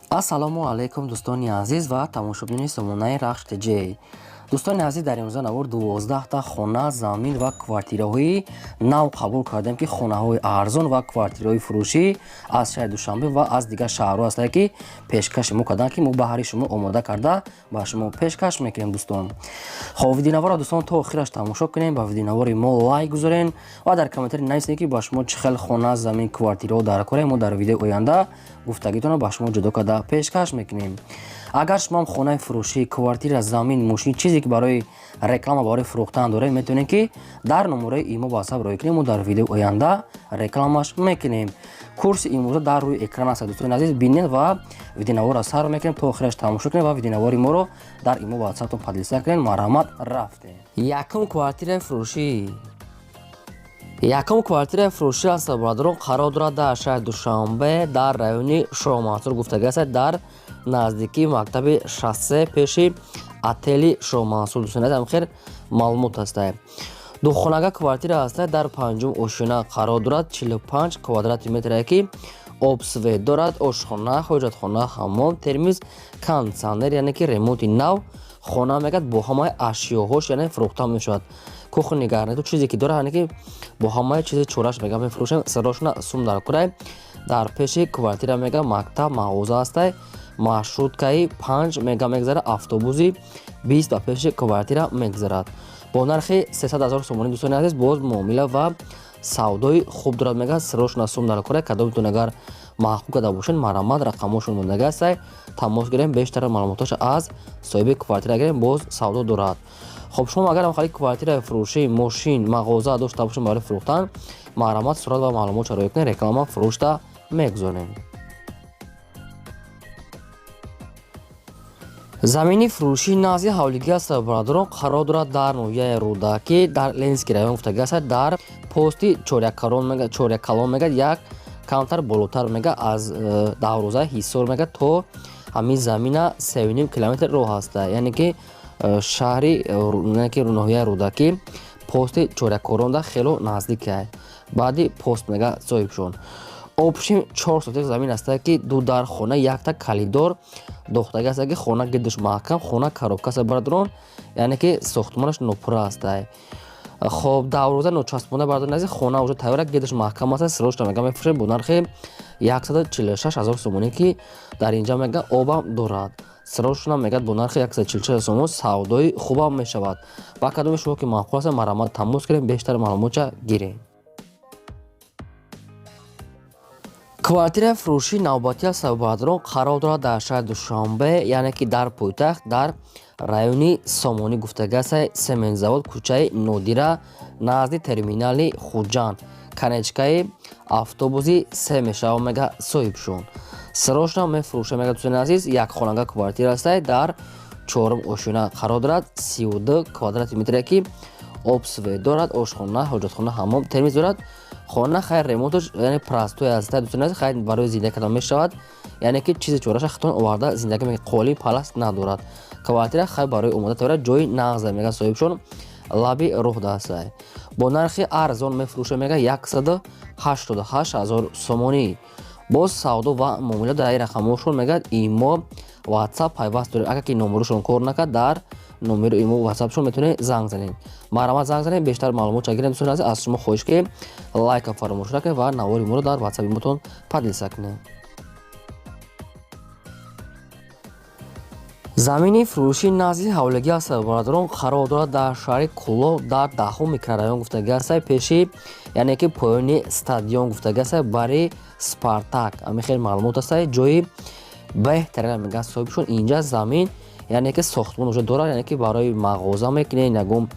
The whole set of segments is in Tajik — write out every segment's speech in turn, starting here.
ассалому алайкум дӯстони азиз ва тамошобини сомонаи RAHSH TJ. дӯстони азиз, дар имрӯза навор 12 та хона, замин ва квартираҳои нав қабул кардем ки хонаҳои арзон ва квартираҳои фурӯшӣ аз шаҳри Душанбе ва аз дигар шаҳрҳо ҳастанд ки пешкаши мо карданд ки мо баҳри шумо омода карда ба шумо пешкаш мекунем. Дӯстон, хоб видеонавора дӯстон то охираш тамошо кунем, ба видеонавори мо лайк гузорен ва дар комментари нависем ки ба шумо чӣ хел хона, замин, квартираҳо дар кора. Мо дар видеои оянда гуфтагитонро ба шумо ҷудо карда пешкаш мекунем. Агар шумо хонаи фурӯшӣ, квартира, замин, мошин, чизе ки барои реклама, барои фурӯхтан дорем, метавонем ки дар номераи имо ба ҳасаб роӣ кунем. мо дар видеои оянда рекламаш мекунем. Курси имрӯза дар рӯи экран аст. Дӯстони азиз, бинед ва видеонавора сар мекунем, то охираш тамошо кунем ва видеонавори моро дар имо ба ҳасабтон подлиса кунем. Марҳамат, рафтем. Якум квартираи фурӯшӣ. Якум квартираи фурӯшӣ аст барадорон, қарор дорад дар шаҳри Душанбе, дар райони Шоҳмансур гуфтагӣ аст, дар наздикии мактаби шоссе пеши отели Шоҳмансур. Дӯстони азиз, амхер маълумот ҳастад. Духонага квартира аст, дар панҷум ошина қарор дорад, 45 квадрати метре ки обсвет дорад, ошхона, ҳоҷатхона, ҳаммом, термиз, кондитсионер, яъне ки ремонти нав хона мегӯяд бо ҳамаи ашёҳош, яъне фурӯхта мешавад. кухни гарнитур чизе ки дорад, яъне ки бо ҳамаи чизи чораш мега мефурӯшем. сарошна сум дар курай. Дар пеши квартира мега мактаб, мағоза ҳастай, маршруткаи 5 мега мегзарад, автобуси 20 ба пеши квартира мегзарад. Бо нархи 300 000 сомонӣ. Дӯстони азиз, боз муомила ва савдои хуб дорад, мега сарошна сум дар курай. Кадомтон агар маҳқуқ карда бошед, марҳамат, рақамошон мондагӣ ҳастай, тамос гирем, бештар маълумоташа аз соҳиби квартира гирем, боз савдо дорад. Хоб, шумо агарам хали квартираи фурӯшӣ, мошин, мағоза дошта бошед барои фурӯхтан, марҳамат, сурат ва маълумотша роя кунед, реклама фурӯшта мегузорем. замини фурӯшӣ назди ҳавлигӣ аст бародарон, қарор дорад дар ноҳияи рӯдакӣ, дар ленский район гуфтагӣ аст, дар пости чоряккалон мегӯяд, як камтар болотар мега аз даврӯзаи ҳисор мега то ҳамин замина 3,5 километр роҳ аста, яъне ки шаҳри ноҳияи рӯдакӣ пости чоряккалонда хело наздик ай. баъди пост мега соҳибшон. Обшим 4 сотик замин аст ки ду дар хона якта калидор дохтагӣ аст ки хона гирдаш маҳкам, хона коробка аст бародарон, яъне ки сохтмонаш нопурра аст. хоб, даврӯза ночаспона бародарон азиз, хона уже тайёр аст, гирдаш маҳкам аст, срочно мега мефурӯшем бо нархи 146 000 сомонӣ ки дар инҷа мега обам дорад. срочно мегӯяд бо нархи 146 сомон савдои хубам мешавад. ба кадоми шумо ки маъқул аст, марҳамат, тамос гирем, бештар маълумотша гирем. квартираи фурӯшӣ навбатӣ аст бародарон, қарор дорад дар шаҳри Душанбе, яъне ки дар пойтахт, дар райони Сомонӣ гуфтагӣ аст, сементзавод, кӯчаи Нодира, назди терминали Хуҷанд, канечкаи автобуси 3 мешава мега соҳибшон. срочно мефурӯшем мега. дӯстони азиз, якхонага квартира аст, дар 4 ошина қарор дорад, 32 квадрати метре ки обсвет дорад, ошхона, ҳоҷатхона, ҳаммом, термиз дорад. хона хайр ремонтш, яъне простой аст. дӯстони азиз, хайр барои зиндагӣ кардан мешавад, яъне ки чизи чораша хитон оварда зиндагӣ мега, қоли паласт надорад. квартира хайр барои омода тавра, ҷои нағз мега соҳибшон, лаби роҳ даст. бо нархи арзон мефурӯшем мега 188 000 сомонӣ. боз савдо ва муомила дар рақамошон мегӯяд имо, ватсап пайваст дорем. агар ки номерашон кор накард, дар номери имо ватсапшон метавонед занг занед. марҳамат, занг занед, бештар маълумотша гирем. дӯстони азиз, аз шумо хоҳиш ки лайка фаромӯш накунед ва навори моро дар ватсапи мотон подлиса кунед. замини фурӯшӣ назди ҳавлигӣ аст бародарон, қарор дорад дар шаҳри Кӯло, дар 10 микрорайон гуфтагӣ аст, пеши яъне ки поёни стадион гуфтагӣ аст, бари Спартак. ами хеле маълумот аст, ҷои беҳтарина мега соҳибшон. инҷа замин яъне ки сохтмон уже дорад, яъне ки барои мағоза мекунед, ягон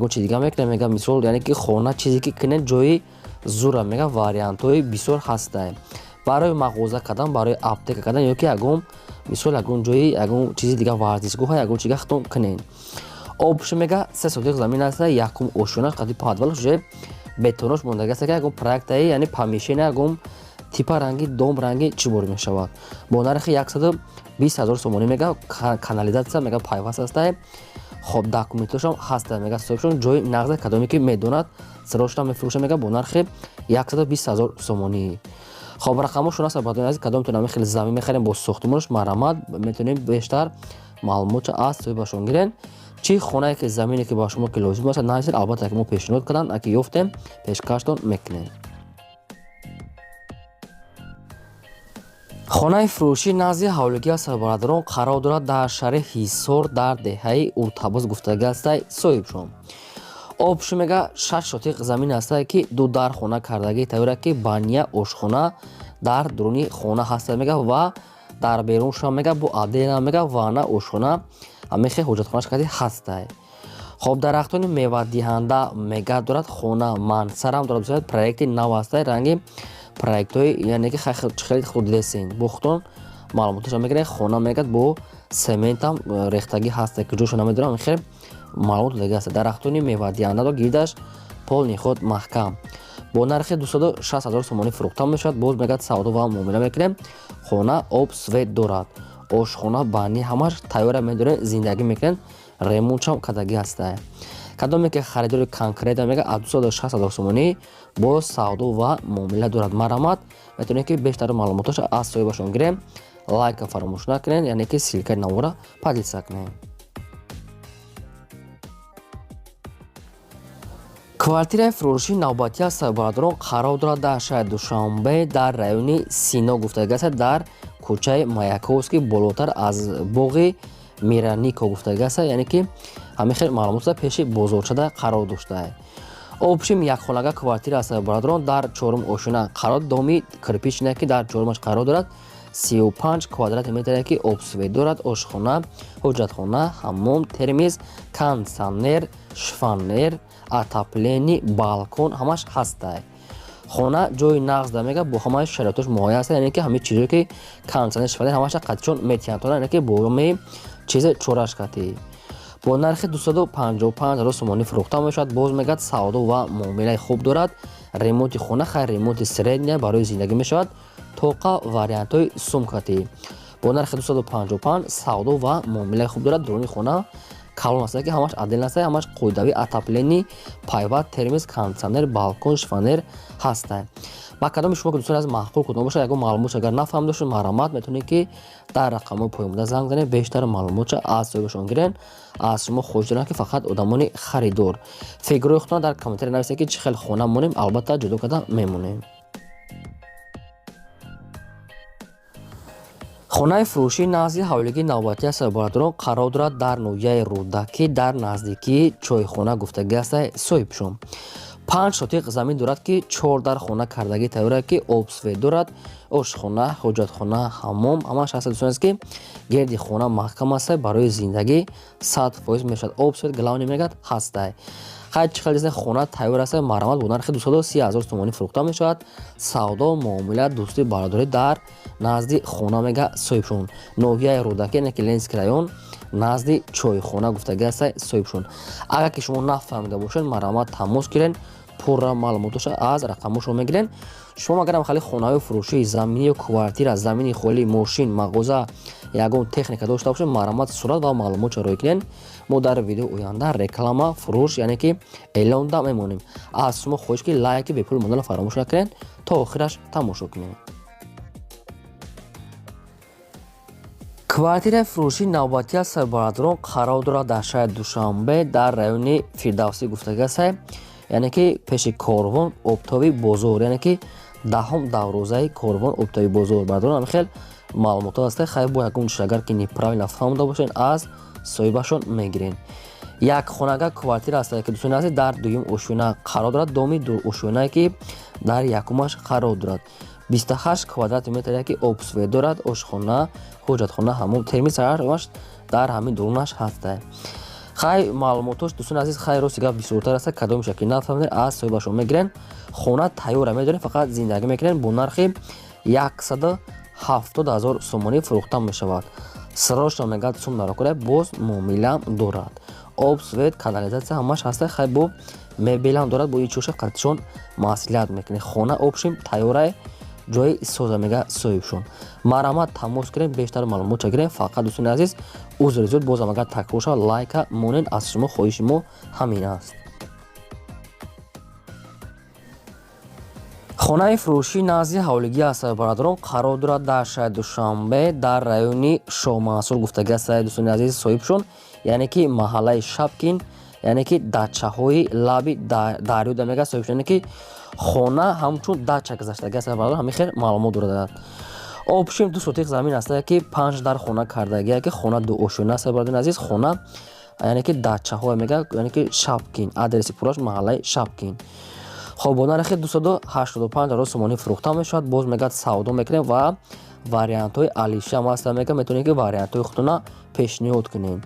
чиз дига мекунед, мега мисол яъне ки хона чизе ки кунед, ҷои зура мега вариантҳои бисёр ҳастанд. барои мағоза кардан, барои аптека кардан, ё ки ягон мисол ягон ҷои ягон чизи дига варзишгоҳа ягон чига хитон кунед. обши мега 3 сотик замин аст, якум ошинаш қади падвалаш уже бетонош мондагӣ аст, ягон проектаи яъне помешена ягон типа ранги дом ранги чӣ бор мешавад. бо нархи 120 000 сомонӣ мега, канализатсия мега пайваст аст. хоб, документашам ҳаста мега соҳибшон, ҷои нағзе кадоме ки медонад срочно мефурӯшем мега бо нархи 120 000 сомонӣ. خب رقمشون هست بعد از کدام تونم خیلی زمین میخریم با ساختمونش مرمت میتونیم بیشتر معلومات از توی باشون گیرن چی خونه که زمینی که با شما که لازم باشه نایسر البته که ما پیشنهاد کردن اگه یافتیم پیشکشتون میکنیم. خانه فروشی نزدی حولگی سربرادران قرار دارد در شهر حصار در دهه ارتباط گفتگی است. صاحب شما آبش میگه 6 شاتیق زمین است که دو در خانه کردگی طوره که بانیا آشخانه در درونی خانه هست میگه و در بیرونش میگه با عدل میگه وانه آشخانه همیشه حجت خانهش کردی هست. خب درختان میوه دهنده میگه دارد خانه منصرم دارد بسیار پروژه نو است رنگی پروژه یعنی که خیلی خود لسین بختون معلوماتش میگه خانه میگه با سمنت هم ریختگی هست که جوش نمیدونم خیلی معلومات دیگه است. درختان میوه دهنده دو گیردش پول خود محکم با نرخ 260,000 سومانی فروخته میشد. باز میگه سودا و معامله میکنه. خانه آب سوید دارد آشخانه بانی همش تیار میدونه زندگی میکنن ремонт هم کردگی است. کدامی که خریدار کنکریت میگه 260,000 سومانی با سودا و معامله دارد مرمت میتونه که بیشتر معلوماتش از صاحبشون گیریم. لایک فراموش نکنین یعنی که سیلکای نوارا پادیسا کنین. کвартираи фурӯшии навбатӣ аз сарбародарон қарор дорад дар шаҳри Душанбе дар райони Сино гуфтагӣ аст дар кӯчаи Маяковский болотар аз боғи Миранико гуфтагӣ аст яъне ки ҳамин хел маълумот пеши бозорчада қарор доштааст. обшим якхонага квартира аз сарбародарон дар 4 ошина қарор доми кирпичне ки дар 4 қарор дорад 35 квадрати метре ки обсвет дорад ошхона ҳуҷҷатхона ҳаммом термиз кондитсионер шифонер отопление балкон ҳамаш ҳастаст. хона ҷои нағз мега бо ҳамаи шароитош муҳайя аст яъне ки ҳамин чизое ки кондитсионер шифонер ҳамаша қатичон метиянтона яъне ки бо ҳамаи чизе чораш кати бо нархи 255,000 сомонӣ фурӯхта мешавад. боз мегӯяд савдо ва муомилаи хуб дорад. ремонти хона хай ремонти средня барои зиндагӣ мешавад. тоқа вариантҳои сумкати бо нархи 255 савдо ва муомилаи хуб дорад. дуруни хона калон аст ки ҳамаш адил аст ҳамаш қоидави отоплени пайват термиз кондитсионер балкон шифонер ҳастанд. ба кадоми шумо ки дӯстон аз маъқул кудом бошад ягон маълумот агар нафаҳмидошед марҳамат метавонед ки дар рақамҳои поёмда занг занед бештар маълумотша аз соҳибашон гирен. аз шумо хоҳиш дорам ки фақат одамони харидор фикрҳои худтон дар комментария нависед ки чӣ хел хона монем албатта ҷудо карда мемонем. хонаи фурӯшии назди ҳавлигии навбатӣ аз сарбародарон қарор дорад дар ноҳияи рӯдакӣ дар наздикии чойхона гуфтагӣ аст. соҳибшум 5 шотиқ замин дорад ки 4 дар хона кардагӣ тавре ки обсвет дорад ошхона ҳуҷҷатхона ҳаммом ҳамаш ҳаст. дӯстон аст ки герди хона маҳкам аст барои зиндагӣ 100% мешавад. обсвет главни мегӯяд ҳастай қайд чӣ хел хона тайёр аст марҳамат бо нархи 230,000 сомонӣ фурӯхта мешавад. савдо муомила дӯстӣ бародарӣ дар назди хона мега соҳибшун ноҳияи рӯдакӣ яъне ки ленский район назди чойхона гуфтагӣ аст. соҳибшун агар ки шумо нафаҳмида бошед марҳамат тамос гирен пурра маълумоташа аз рақамошо мегирен. шумо агарам хали хонаҳои фурӯшии замини ё квартира замини холии мошин мағоза ягон техника дошта бошед марҳамат сурат ва маълумотшо рой кунен. мо дар видеои оянда реклама фурӯш яъне ки эълон да мемонем. аз шумо хоҳиш ки лайки бепул монданро фаромӯш накунед то охираш тамошо кунед. квартираи фурӯшии навбатӣ аз сарбародарон қарор дорад дар шаҳри Душанбе дар райони Фирдавсӣ гуфтагӣ аст яъне ки пеши корвон обтоби бозор яъне ки даҳум даврӯзаи корвон обтоби бозор бардорон ҳамихел маълумото аст. хай бо ягон агар ки неправилно фаҳмида бошед аз соҳибашон мегирен. як хонага квартира аст ки дӯстони азиз дар дуюм ошуна қарор дорад доми ду ошунае ки дар якумаш қарор дорад 28 квадрати метре ки обсвет дорад ошхона ҳуҷҷатхона ҳаммом термиз ҳамаш дар ҳамин дурунаш ҳастад. хай маълумотош дӯстони азиз хай рости гап бисёртар аст кадоми шакли нафаҳмидед аз соҳибашон мегирен. хона тайёра медорем фақат зиндагӣ мекунем бо нархи 170,000 сомонӣ фурӯхта мешавад. срочно мегӯяд сум нарокура боз муомилаам дорад. об свет канализатсия ҳамаш ҳаста хай бо мебелам дорад бо ичоша қатишон маслиҳат мекунем. хона обшим тайёрае ҷои соза мега соҳибшон марҳамат тамос гирем бештар маълумотша гирем. фақат дӯстони азиз узри зуд бозам агар такрор шавад лайка монен аз шумо хоҳиши мо ҳамин аст. Хонахои Фуруши назди ҳавлигӣ ҳастад бародарон қарор дорад дар шаҳри Душанбе дар райони Шоҳмансур гуфтагӣ ҳастад дӯстони азиз соҳибшон, яъне ки маҳаллаи Шабкин, яъне ки дачаҳои лаби дарё дамега соҳибшон, яъне ки хона ҳамчун дача гузаштагӣ ҳастад бародарон, ҳамин хел маълумот дорад. Обшим 2 сотиқ замин ҳастад ки 5 дар хона кардагӣ, ки хона ду ошӯна ҳастад бародарон азиз, хона яъне ки дачаҳо мега, яъне ки Шабкин, адреси пураш маҳаллаи Шабкин. خب با نرخ 285 دلار سومانی فروخته میشود. باز میگه سودا میکنیم و واریانت های علیشه هم هست، میگه میتونید که واریانت های خودتون پیشنهاد کنین.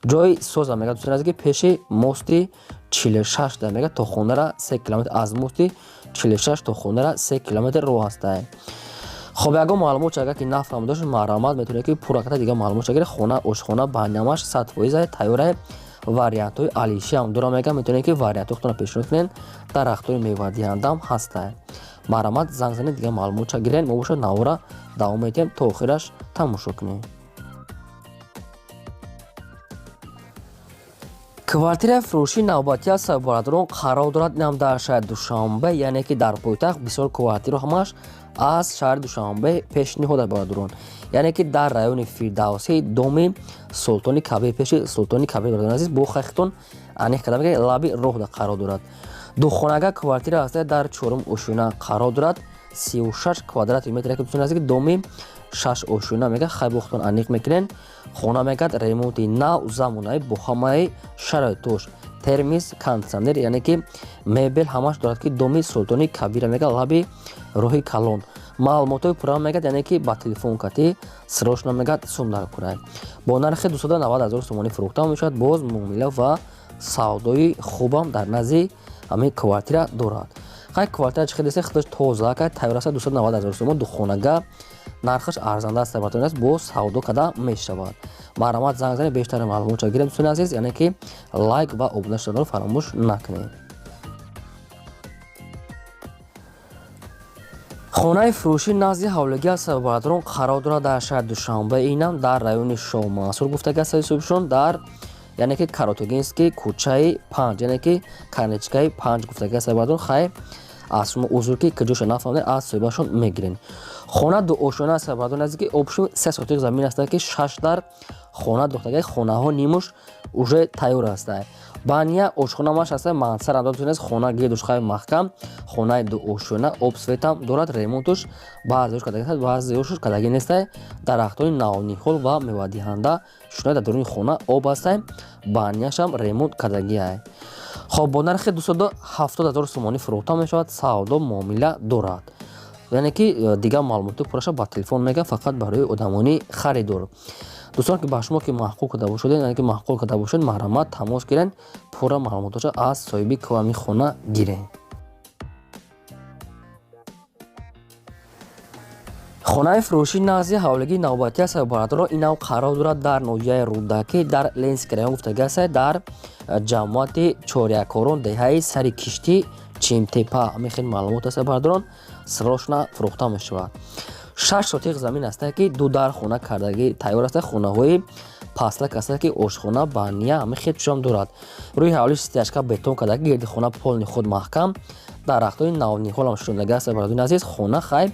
جای سوز میگه دوستان از که پیش موستی 46 ده میگه تا خونه را 3 کیلومتر، از موستی 46 تا خونه را 3 کیلومتر راه است. خب اگه معلومات چگه که نفهمیدش مرامت میتونه که پورا کنه دیگه معلومات چگه خونه آشخونه بانیامش 100% تیاره واریانت های علیشی هم دورا میگه میتونه که واریانت خودتون پیشنهاد کنین. درختای میوه دهنده هم هسته. مرامت زنگ زنید دیگه معلومات چگه گیرین ما باشه نورا دوام میدیم تا آخرش تماشا کنین. کвартира фурӯшии навбатӣ аст бародарон қарор дорад инам дар шаҳри Душанбе, яъне ки дар пойтахт бисёр квартира ҳамаш аз шаҳри Душанбе пешниҳод аст бародарон, яъне ки дар райони Фирдавсӣ доми Султони Кабир, пеши Султони Кабир бародарон азиз бо хахтон аниқ кардам ки лаби роҳда қарор дорад. Духонага квартира аст дар 4 ошӯна қарор дорад, 36 квадратный метр ки бисёр азиз доми 6 ошӯна мега хай бохтон аниқ мекунен. خانه میگد ремонти нав замонаи бо ҳамаи шароитош, термис, кондитсионер, яъне ки мебел ҳамаш дорад ки доми Султони Кабира мега лаби роҳи калон. маълумотои пурра мегад, яъне ки ба телефон кати срочно мегад сум дар кунай. бо нархи 290 000 сомонӣ фурӯхта мешавад. боз муомила ва савдои хубам дар назди ҳамин квартира дорад. хай квартира чӣ хеле худаш тоза ка тайёраса 290 000 сомон духонага нархаш арзанда аст баратон аст, бо савдо када мешавад. марҳамат занг занед бештари маълумотро гирем дӯстони азиз, яъне ки лайк ва обуна шуданро фаромӯш накунед. хонаи фурӯшӣ назди ҳавлигӣ аст бародарон қарор дорад дар шаҳри Душанбе, инам дар райони Шоҳмансур гуфтагӣ аст субшон, дар яъне ки Каротогинский кӯчаи 5, яъне ки Карничкаи 5 гуфтагӣ аст бародарон. хай аз шумо узр ки куҷоша нафаҳмидед аз соҳибашон мегирен. хона ду ошӯна аст бародарон азиз ки обшум 3 сотиқ замин аст ки 6 дар хона дохтагаи хонаҳо нимуш уже тайёр аст. бания ошхонамаш аст, мансар андор тунес хона гирдуш хай маҳкам, хонаи ду ошӯна обсветам дорад, ремонтуш баъзеош кадагӣ аст, баъзеошуш кадагӣ нест. дарахтони навниҳол ва мевадиҳанда шунаи дар дуруни хона об аст, банияшам ремонт кадагӣ аст. خب با نرخ 270 000 сомонӣ фурӯхта мешавад. савдо муомила дорад, яъне ки дигар маълумоти пурраша ба телефон мега фақат барои одамони харидор. дӯстон ки ба шумо ки маҳқул карда бошед, яъне ки маҳқул карда бошед, марҳамат тамос гирен, пурра маълумоташа аз соҳиби квами хона гирен. хонаи фурӯшӣ назди ҳавлигӣ навбатӣ аст бародарон, инам қарор дорад дар ноҳияи Рӯдакӣ дар Ленинский район гуфтагӣ аст, дар ҷамоати чорякорон деҳаи сари киштӣ Чимтепа. ҳамин хел маълумот аст бародарон, срочно фурӯхта мешавад. 6 сотиқ замин аст ки 2 дар хона кардагӣ тайёр аст. хонаҳои пастак аст ки ошхона, бания ҳамин хел чӯшам дорад. рӯи ҳавлӣ стяжка бетон кардагӣ, гирди хона полни худ маҳкам, дарахтои навниҳолам шундагӣ аст бародарон азиз. хона хай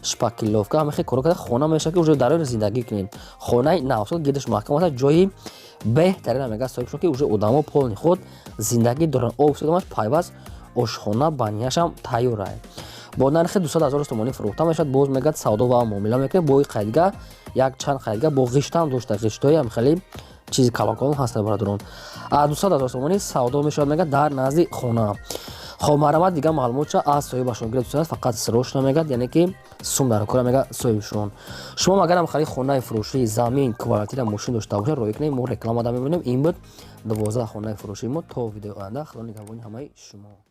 шпакиловка ҳамин хел кор карда хона мешавад ки уже дарои зиндагӣ кунем. хонаи навсод гирдаш маҳкам аст, ҷои беҳтарина мега соҳибшон ки уже одамо полни худ зиндагӣ доранд. обсидамаш пайваст, ошхона, банияшам тайёр аст. бо нархи 200 000 сомонӣ фурӯхта мешавад. боз мегад савдо ва муомила мекунед. бои қайдга як чанд қайдга бо ғиштам дошта, ғиштҳои ҳам хеле чизи калонкалон ҳаста бародарон. 200 000 сомонӣ савдо мешавад мегад дар назди хона. хоб марҳамат дигар маълумотша аз соҳибашон гиред дӯстон, фақат срочно мегад, яъне ки сум дар кора мега соҳибшон. шумо агарам харид хонаи фурӯшии замин, квартира, мошин дошта бошед, роҳӣ кунед, мо реклама да мебинем. ин буд 12 хонаи фурӯшии мо. то видеои оянда, худо нигаҳбони ҳамаи шумо.